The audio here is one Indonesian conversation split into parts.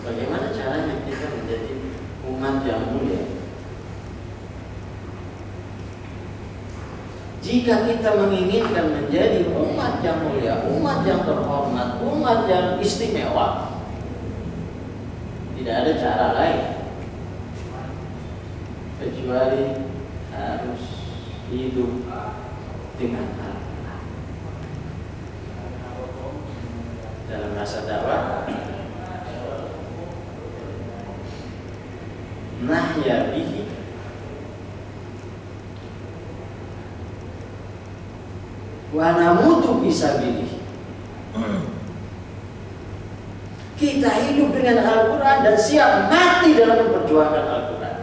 Bagaimana caranya kita menjadi umat yang mulia? Jika kita menginginkan menjadi umat yang mulia, umat yang terhormat, umat yang istimewa, tidak ada cara lain kecuali harus hidup dengan Al-Quran. Dalam masa dakwah, nahya bihi wa namutu fisabilihi. Kita hidup dengan Al-Quran dan siap mati dalam memperjuangkan Al-Quran.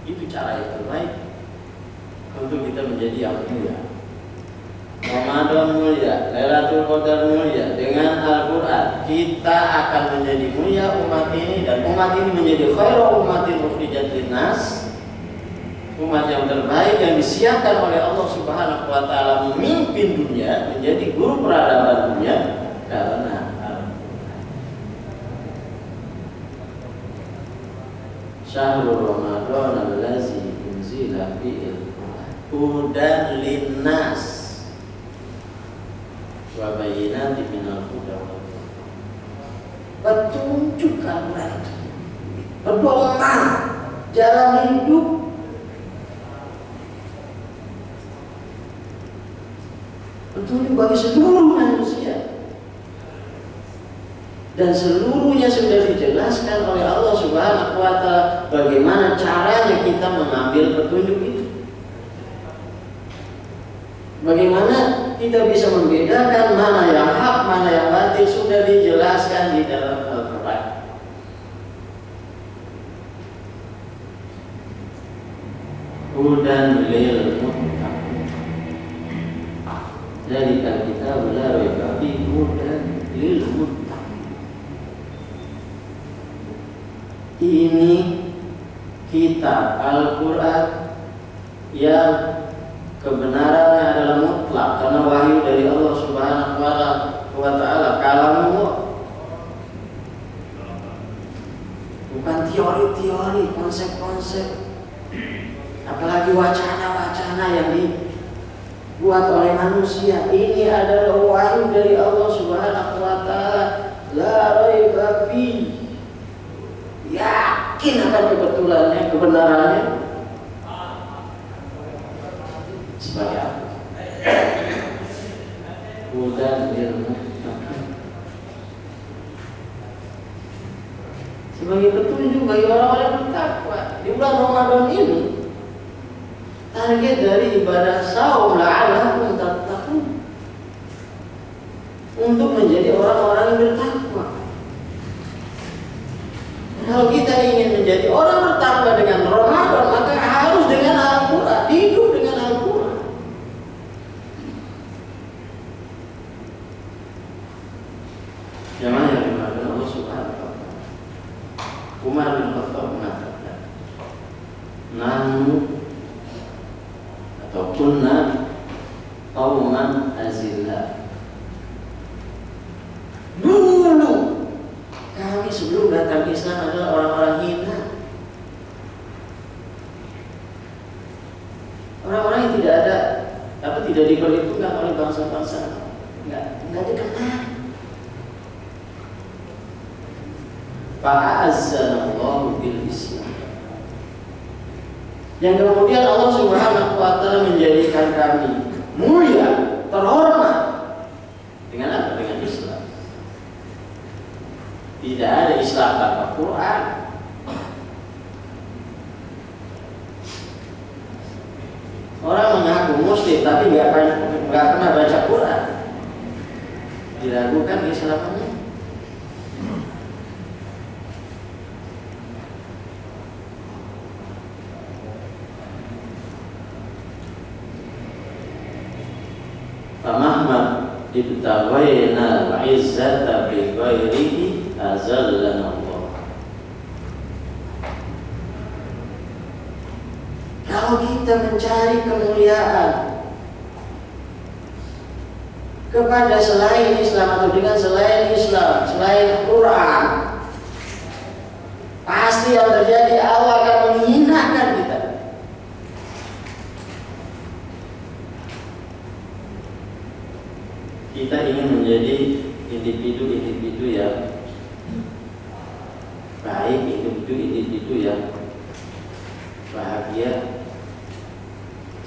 Itu cara yang terbaik untuk kita menjadi yang mulia. Ramadan mulia, Lailatul Qadar mulia, dengan Al-Quran kita akan menjadi mulia umat ini, dan umat ini menjadi khairu ummatin ukhrijat linnas, umat yang terbaik yang disiapkan oleh Allah Subhanahu wa taala memimpin dunia, menjadi guru peradaban dunia karena Al-Quran. Syahrul Ramadan allazi unzila fihi al-Quran hudan linnas wa bayyinatin minal huda wal furqan. Petunjuk Al-Quran, pedoman jalan hidup, petunjuk bagi seluruh manusia, dan seluruhnya sudah dijelaskan oleh Allah Subhanahu wa taala bagaimana caranya kita mengambil petunjuk itu. Bagaimana kita bisa membedakan mana yang hak, mana yang batil, sudah dijelaskan di dalam Al-Quran. Hudan lil muttaqin. Dari kitab la raiba fihi hudan lil muttaqin. Ini kitab Al-Quran yang kebenarannya adalah mutlak karena wahyu dari Allah Subhanahu wa taala, kalamullah. Bukan teori-teori, konsep-konsep, apalagi wacana-wacana yang dibuat oleh manusia. Ini adalah wahyu dari Allah Subhanahu wa taala. La raiba fihi. Yakin akan kebetulannya, kebenarannya. Sebagai apa? Hudan lil muttaqin. Sebagai petunjuk bagi orang-orang yang bertakwa. Di bulan Ramadan ini, target dari ibadah saum la'allakum tattaqun, untuk menjadi orang-orang yang bertakwa. Kalau kita ingin menjadi orang bertakwa dengan Ramadan, maka harus dengan Al-Quran, hidup dengan Al-Quran. Jamaah yang dimuliakan Allah Subhanahu wa taala. Umar bin Khattab mengatakan, "Nahnu atau kunna qauman azillah." Dulu kami sebelum datang Islam adalah orang-orang hina, orang-orang yang tidak ada, tapi tidak diperhitungkan oleh bangsa-bangsa, nggak dikenal. Fa'azzanallahu bil Islam. Yang kemudian Allah Subhanahu wa taala menjadikan kami mulia, terhormat dengan apa? Dengan Islam. Tidak ada Islam tanpa Quran. Orang mengaku muslim tapi nggak pernah baca Quran, diragukan keislamannya. Famahma ibtaghaina al-izzata bi ghairihi azallana Allah. Kalau kita mencari kemuliaan kepada selain Islam atau dengan selain Islam, selain Quran, reaksi yang terjadi, Allah akan menghinakan kita. Kita ingin menjadi individu-individu yang baik, individu yang bahagia.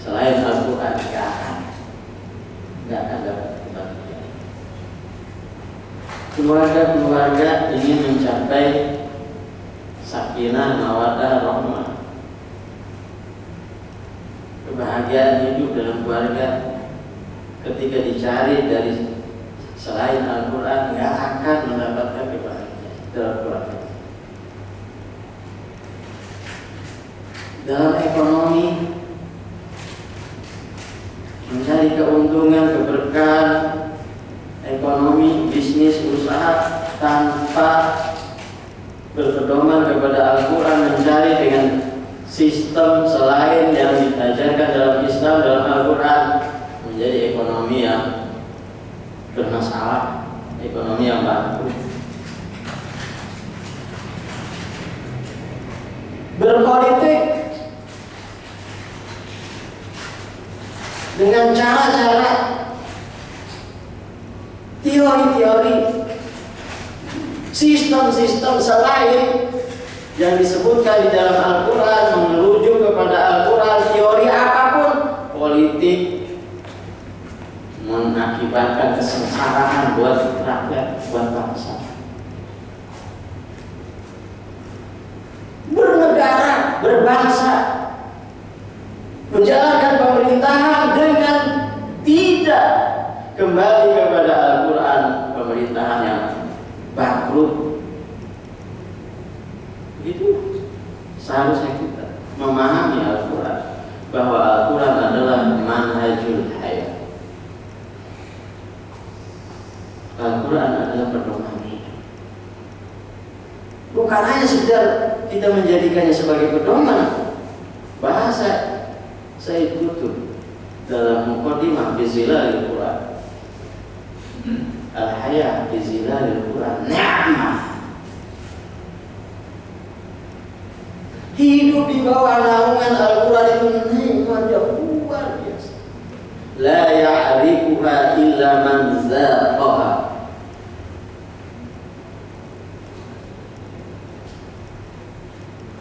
Selain Al-Quran nggak akan dapat kebahagiaan. Keluarga-keluarga ingin mencapai sakinah, mawaddah, rahmah, kebahagiaan hidup dalam keluarga. Ketika dicari dari selain Al-Quran, nggak akan mendapatkan kebahagiaan dalam keluarga. Dalam ekonomi, mencari keuntungan, keberkahan ekonomi, bisnis, usaha tanpa berpedoman kepada Al-Quran, mencari dengan sistem selain yang diajarkan dalam Islam, dalam Al-Quran, menjadi ekonomi yang bermasalah, ekonomi yang bangkrut. Berpolitik dengan cara-cara teori-teori, sistem-sistem selain yang disebutkan di dalam Al-Quran, merujuk kepada Al-Quran, teori apapun, politik mengakibatkan kesengsaraan buat rakyat, buat bangsa. Bernegara, berbangsa, menjalankan pemerintahan dengan tidak kembali kepada Al-Quran, pemerintahan yang bangkrut. Itu seharusnya kita memahami Al-Quran, bahwa Al-Quran adalah manhajul hayat. Al-Quran adalah pedoman hidup. Bukan hanya sekedar kita menjadikannya sebagai pedoman. Bahasa Sayyid Qutb dalam Muqaddimah fi Zilalil Quran, Al-Hayat fi Zilalil Quran, ni'mah. Hidup di bawah naungan Al-Quran itu nikmat yang luar biasa. La ya'rifuha illa man zaqaha.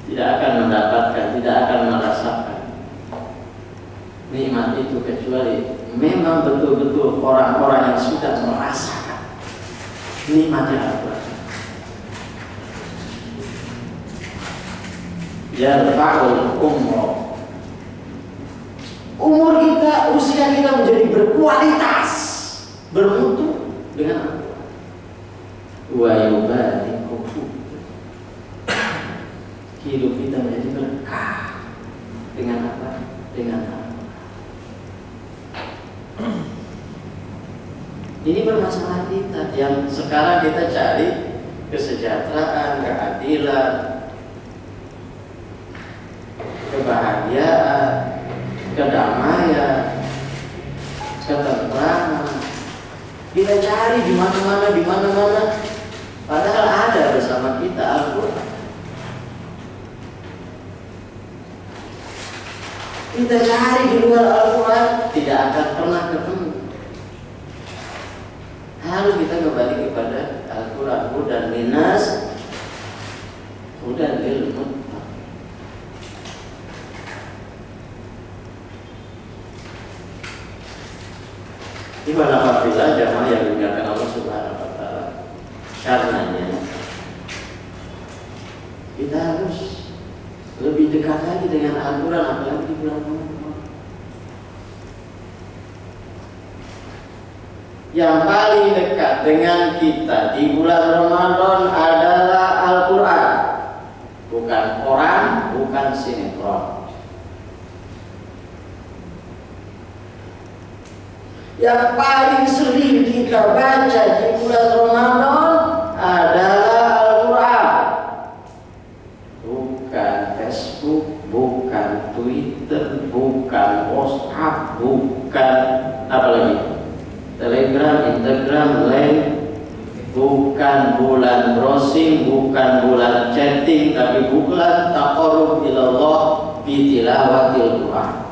Tidak akan mendapatkan, tidak akan merasakan nikmat itu kecuali memang betul-betul orang-orang yang sudah merasakan nikmatnya Al-Quran. Yarfa'ul umur kita, usia kita menjadi berkualitas, bermutu dengan Al-Quran. Wa yubariku, hidup kita menjadi berkah dengan apa? Dengan Al-Quran. Ini permasalahan kita yang sekarang kita cari kesejahteraan, keadilan, kebahagiaan, kedamaian, ketenteraman. Kita cari di mana-mana, padahal ada bersama kita Al-Quran. Kita cari di luar Al-Quran, tidak akan pernah ketemu. Harus kita kembali kepada Al-Quran. Hudan linnas, hudan lil muttaqin. Gimana apabila jamaah yang dimuliakan Allah Subhanahu wa Ta'ala? Karenanya kita harus lebih dekat lagi dengan Al-Quran, apalagi di bulan Ramadan. Yang paling dekat dengan kita di bulan Ramadan adalah Al-Quran, bukan orang, bukan sinetron. Yang paling sering kita baca di bulan Ramadan adalah Al-Quran, bukan Facebook, bukan Twitter, bukan WhatsApp, bukan apa lagi, Telegram, Instagram, lain, bukan bulan browsing, bukan bulan chatting, tapi bulan taqarrub ilallah bi tilawatil Quran.